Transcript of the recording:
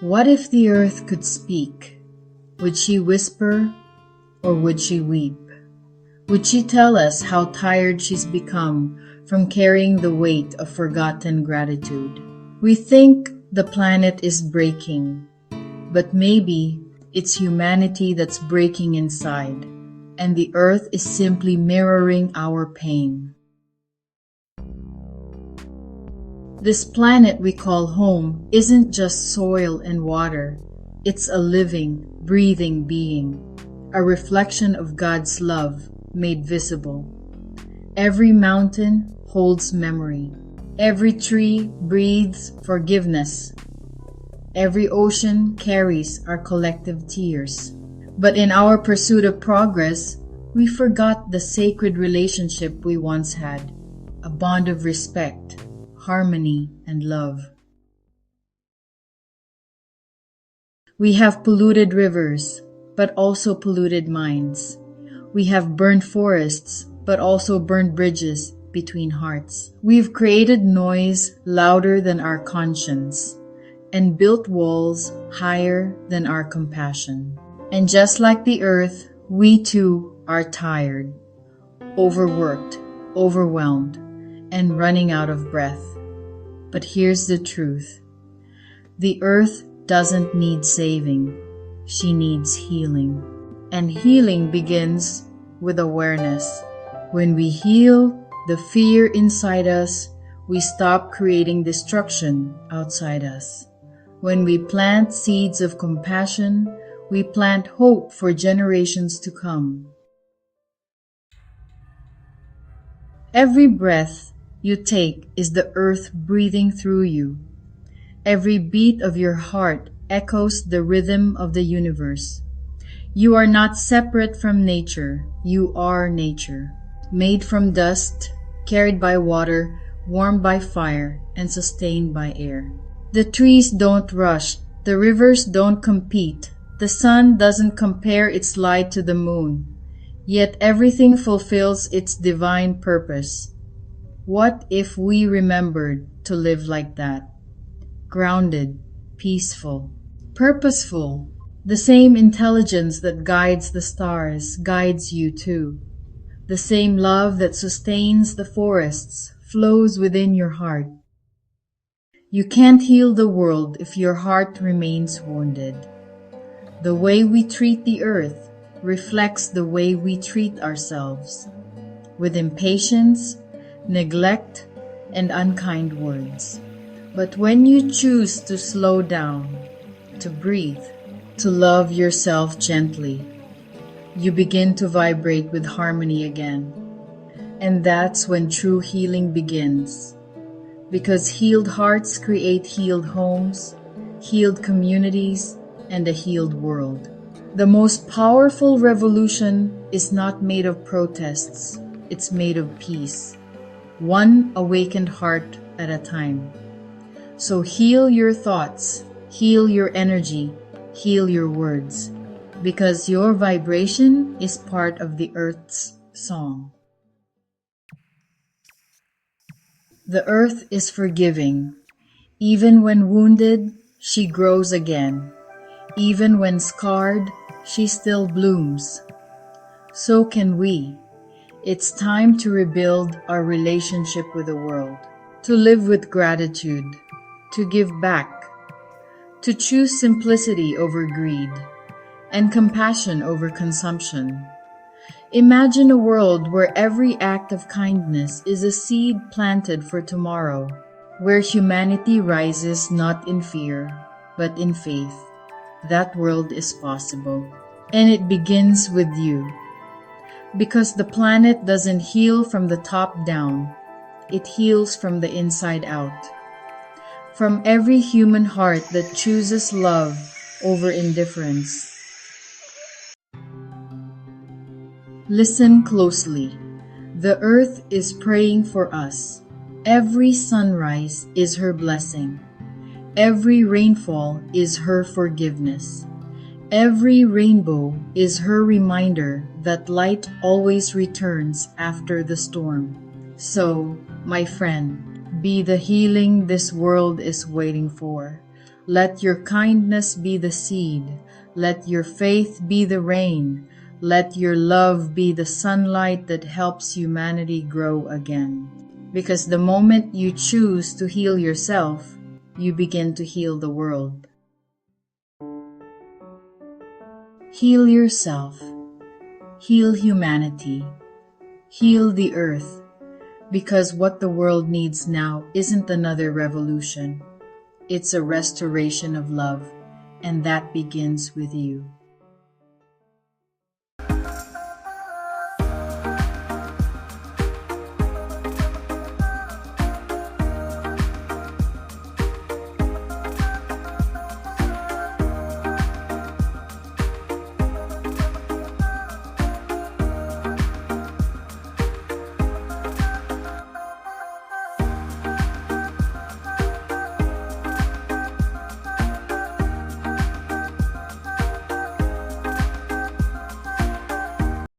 What if the earth could speak? Would she whisper or would she weep? Would she tell us how tired she's become from carrying the weight of forgotten gratitude? We think the planet is breaking, but maybe it's humanity that's breaking inside, and the earth is simply mirroring our pain. This planet we call home isn't just soil and water. It's a living, breathing being, a reflection of God's love made visible. Every mountain holds memory. Every tree breathes forgiveness. Every ocean carries our collective tears. But in our pursuit of progress, we forgot the sacred relationship we once had, a bond of respect, harmony, and love. We have polluted rivers, but also polluted minds. We have burned forests, but also burned bridges between hearts. We've created noise louder than our conscience and built walls higher than our compassion. And just like the earth, we too are tired, overworked, overwhelmed, and running out of breath. But here's the truth. The earth doesn't need saving. She needs healing. And healing begins with awareness. When we heal the fear inside us, we stop creating destruction outside us. When we plant seeds of compassion, we plant hope for generations to come. Every breath you take is the earth breathing through you. Every beat of your heart echoes the rhythm of the universe. You are not separate from nature. You are nature, made from dust, carried by water, warmed by fire, and sustained by air. The trees don't rush. The rivers don't compete. The sun doesn't compare its light to the moon. Yet everything fulfills its divine purpose. What if we remembered to live like that? Grounded, peaceful, purposeful. The same intelligence that guides the stars guides you too. The same love that sustains the forests flows within your heart. You can't heal the world if your heart remains wounded. The way we treat the earth reflects the way we treat ourselves, with impatience, neglect, and unkind words. But when you choose to slow down, to breathe, to love yourself gently, you begin to vibrate with harmony again. And that's when true healing begins. Because healed hearts create healed homes, healed communities, and a healed world. The most powerful revolution is not made of protests, it's made of peace. One awakened heart at a time. So heal your thoughts, heal your energy, heal your words, because your vibration is part of the earth's song. The earth is forgiving. Even when wounded, she grows again. Even when scarred, she still blooms. So can we. It's time to rebuild our relationship with the world, to live with gratitude, to give back, to choose simplicity over greed, and compassion over consumption. Imagine a world where every act of kindness is a seed planted for tomorrow, where humanity rises not in fear, but in faith. That world is possible, and it begins with you. Because the planet doesn't heal from the top down, it heals from the inside out. From every human heart that chooses love over indifference. Listen closely. The earth is praying for us. Every sunrise is her blessing. Every rainfall is her forgiveness. Every rainbow is her reminder that light always returns after the storm. So, my friend, be the healing this world is waiting for. Let your kindness be the seed. Let your faith be the rain. Let your love be the sunlight that helps humanity grow again. Because the moment you choose to heal yourself, you begin to heal the world. Heal yourself. Heal humanity. Heal the earth. Because what the world needs now isn't another revolution. It's a restoration of love, and that begins with you.